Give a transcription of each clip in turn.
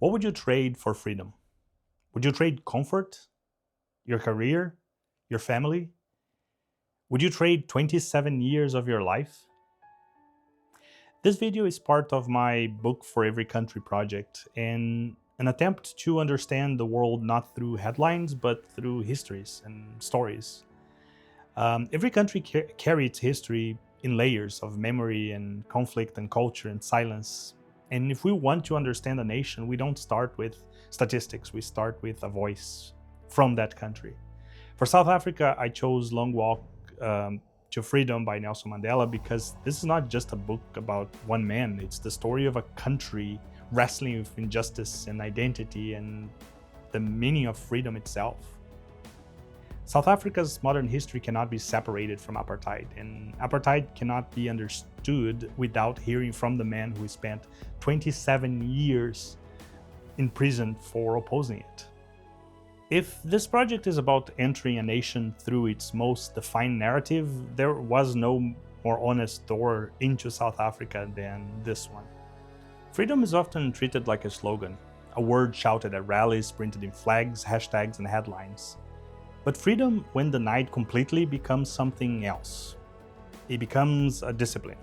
What would you trade for freedom? Would you trade comfort, your career, your family? Would you trade 27 years of your life? This video is part of my Book for Every Country project and an attempt to understand the world not through headlines but through histories and stories. Every country carries its history in layers of memory and conflict and culture and silence. And if we want to understand a nation, we don't start with statistics, we start with a voice from that country. For South Africa, I chose Long Walk to Freedom by Nelson Mandela because this is not just a book about one man, it's the story of a country wrestling with injustice and identity and the meaning of freedom itself. South Africa's modern history cannot be separated from apartheid, and apartheid cannot be understood without hearing from the man who spent 27 years in prison for opposing it. If this project is about entering a nation through its most defined narrative, there was no more honest door into South Africa than this one. Freedom is often treated like a slogan, a word shouted at rallies, printed in flags, hashtags, and headlines. But freedom, when denied completely, becomes something else. It becomes a discipline.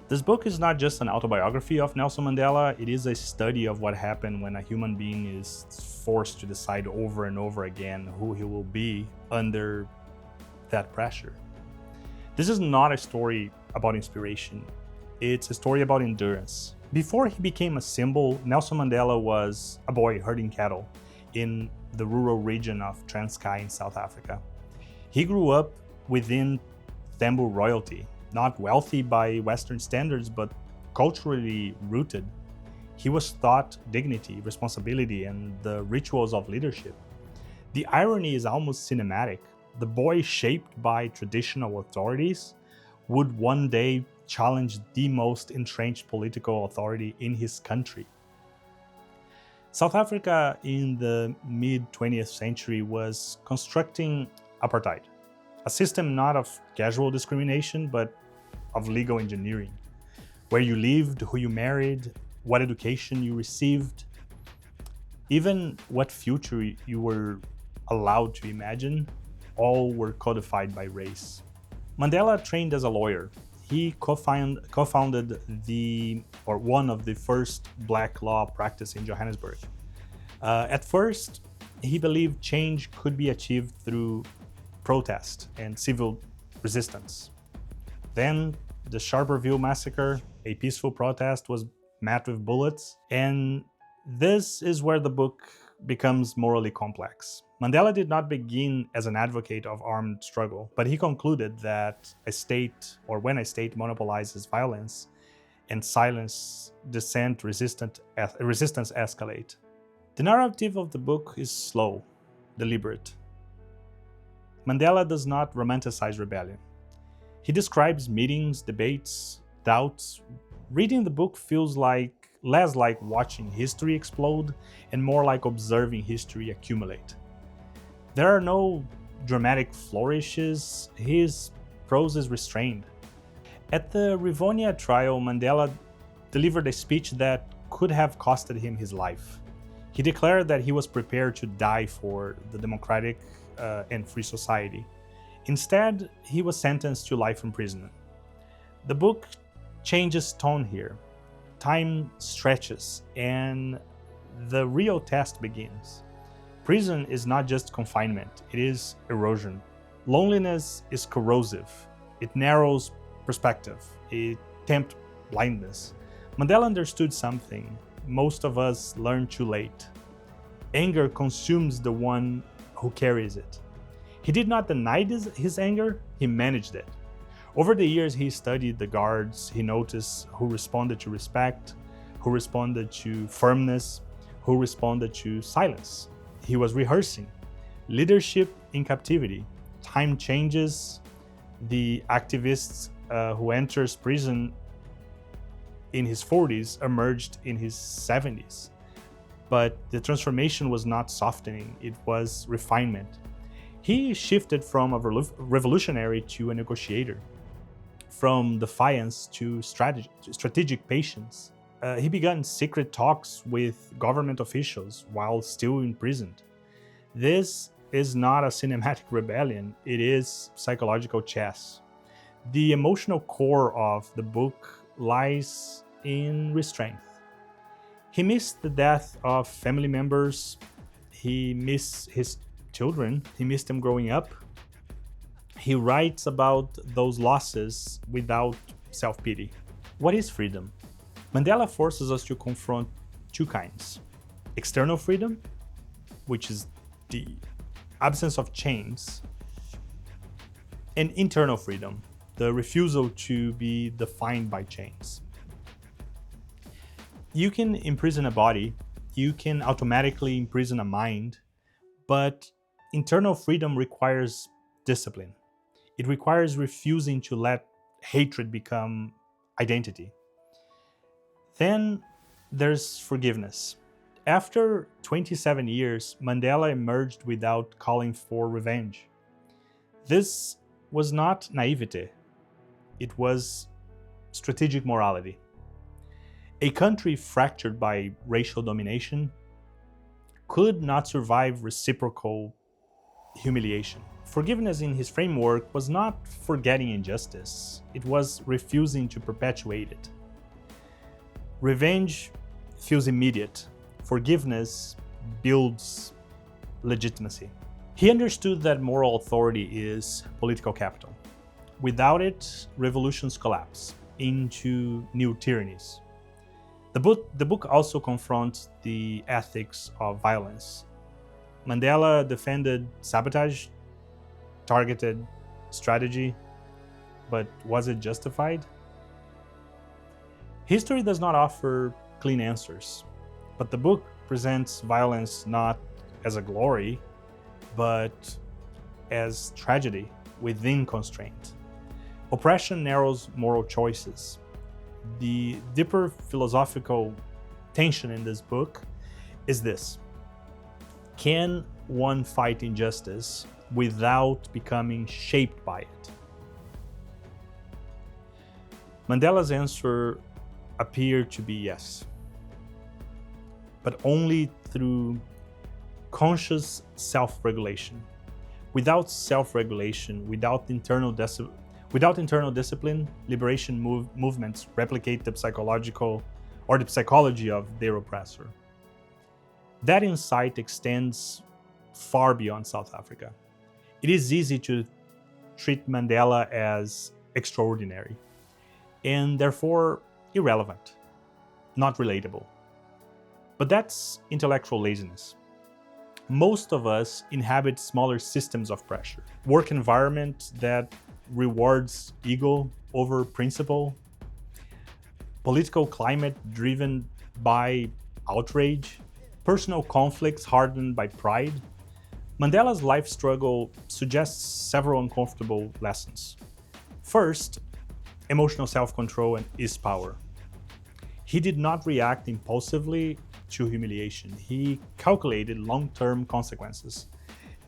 This book is not just an autobiography of Nelson Mandela, it is a study of what happened when a human being is forced to decide over and over again who he will be under that pressure. This is not a story about inspiration, it's a story about endurance. Before he became a symbol, Nelson Mandela was a boy herding cattle in the rural region of Transkei in South Africa. He grew up within Tambo royalty, not wealthy by Western standards, but culturally rooted. He was taught dignity, responsibility, and the rituals of leadership. The irony is almost cinematic. The boy, shaped by traditional authorities, would one day challenge the most entrenched political authority in his country. South Africa in the mid-20th century was constructing apartheid, a system not of casual discrimination, but of legal engineering. Where you lived, who you married, what education you received, even what future you were allowed to imagine, all were codified by race. Mandela trained as a lawyer. He co-founded one of the first black law practice in Johannesburg. At first, he believed change could be achieved through protest and civil resistance. Then the Sharperville massacre, a peaceful protest, was met with bullets, and this is where the book becomes morally complex. Mandela did not begin as an advocate of armed struggle, but he concluded that when a state monopolizes violence and silence dissent, resistance escalate. The narrative of the book is slow, deliberate. Mandela does not romanticize rebellion. He describes meetings, debates, doubts. Reading the book feels less like watching history explode and more like observing history accumulate. There are no dramatic flourishes. His prose is restrained. At the Rivonia trial, Mandela delivered a speech that could have costed him his life. He declared that he was prepared to die for the democratic and free society. Instead, he was sentenced to life imprisonment. The book changes tone here. Time stretches, and the real test begins. Prison is not just confinement, it is erosion. Loneliness is corrosive. It narrows perspective. It tempts blindness. Mandela understood something most of us learn too late. Anger consumes the one who carries it. He did not deny his anger, he managed it. Over the years, he studied the guards. He noticed who responded to respect, who responded to firmness, who responded to silence. He was rehearsing leadership in captivity. Time changes. The activist who enters prison in his 40s emerged in his 70s. But the transformation was not softening, it was refinement. He shifted from a revolutionary to a negotiator, from defiance to strategic patience. He began secret talks with government officials while still imprisoned. This is not a cinematic rebellion, it is psychological chess. The emotional core of the book lies in restraint. He missed the death of family members, he missed his children, he missed them growing up. He writes about those losses without self pity. What is freedom? Mandela forces us to confront two kinds: external freedom, which is the absence of chains, and internal freedom, the refusal to be defined by chains. You can imprison a body, you can automatically imprison a mind, but internal freedom requires discipline. It requires refusing to let hatred become identity. Then there's forgiveness. After 27 years, Mandela emerged without calling for revenge. This was not naivete, it was strategic morality. A country fractured by racial domination could not survive reciprocal humiliation. Forgiveness in his framework was not forgetting injustice, it was refusing to perpetuate it. Revenge feels immediate. Forgiveness builds legitimacy. He understood that moral authority is political capital. Without it, revolutions collapse into new tyrannies. The book also confronts the ethics of violence. Mandela defended sabotage, targeted strategy, but was it justified? History does not offer clean answers, but the book presents violence not as a glory, but as tragedy within constraint. Oppression narrows moral choices. The deeper philosophical tension in this book is this: can one fight injustice without becoming shaped by it? Mandela's answer appeared to be yes, but only through conscious self-regulation. Without self-regulation, without internal discipline, liberation movements replicate the psychology of their oppressor. That insight extends far beyond South Africa. It is easy to treat Mandela as extraordinary and therefore irrelevant, not relatable. But that's intellectual laziness. Most of us inhabit smaller systems of pressure, work environment that rewards ego over principle, political climate driven by outrage, personal conflicts hardened by pride. Mandela's life struggle suggests several uncomfortable lessons. First, emotional self-control is power. He did not react impulsively to humiliation. He calculated long-term consequences.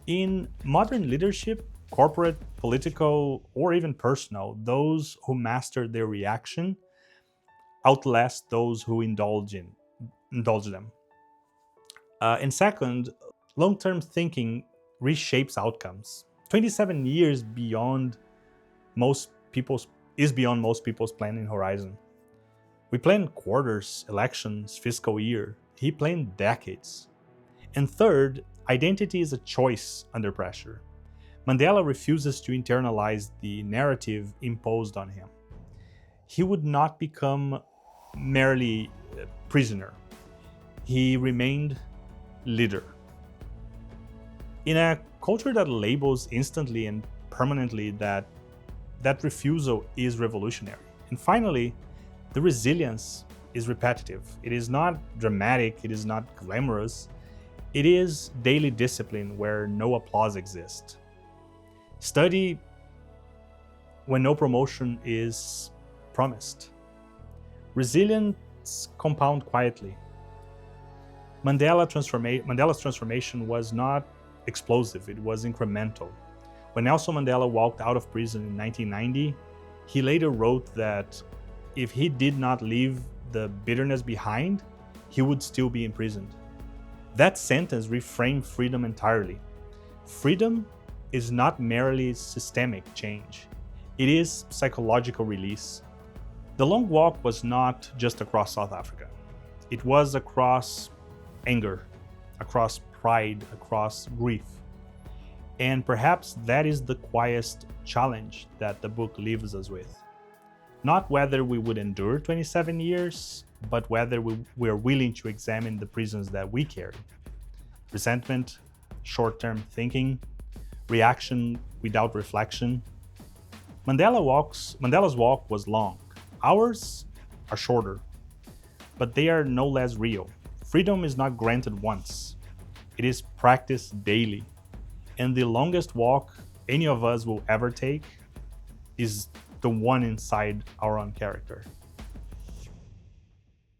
In modern leadership, corporate, political, or even personal, those who master their reaction outlast those who indulge them. And second, long-term thinking reshapes outcomes. 27 years beyond most people's planning horizon. We plan quarters, elections, fiscal year. He planned decades. And third, identity is a choice under pressure. Mandela refuses to internalize the narrative imposed on him. He would not become merely a prisoner. He remained leader. In a culture that labels instantly and permanently, that refusal is revolutionary. And finally, the resilience is repetitive. It is not dramatic, it is not glamorous. It is daily discipline where no applause exists. Study when no promotion is promised. Resilience compound quietly. Mandela's transformation was not explosive, it was incremental. When Nelson Mandela walked out of prison in 1990, he later wrote that if he did not leave the bitterness behind, he would still be imprisoned. That sentence reframed freedom entirely. Freedom is not merely systemic change, it is psychological release. The long walk was not just across South Africa, it was across anger, across pride, across grief. And perhaps that is the quietest challenge that the book leaves us with. Not whether we would endure 27 years, but whether we are willing to examine the prisons that we carry. Resentment, short-term thinking, reaction without reflection. Mandela's walk was long. Ours are shorter, but they are no less real. Freedom is not granted once. It is practiced daily. And the longest walk any of us will ever take is the one inside our own character.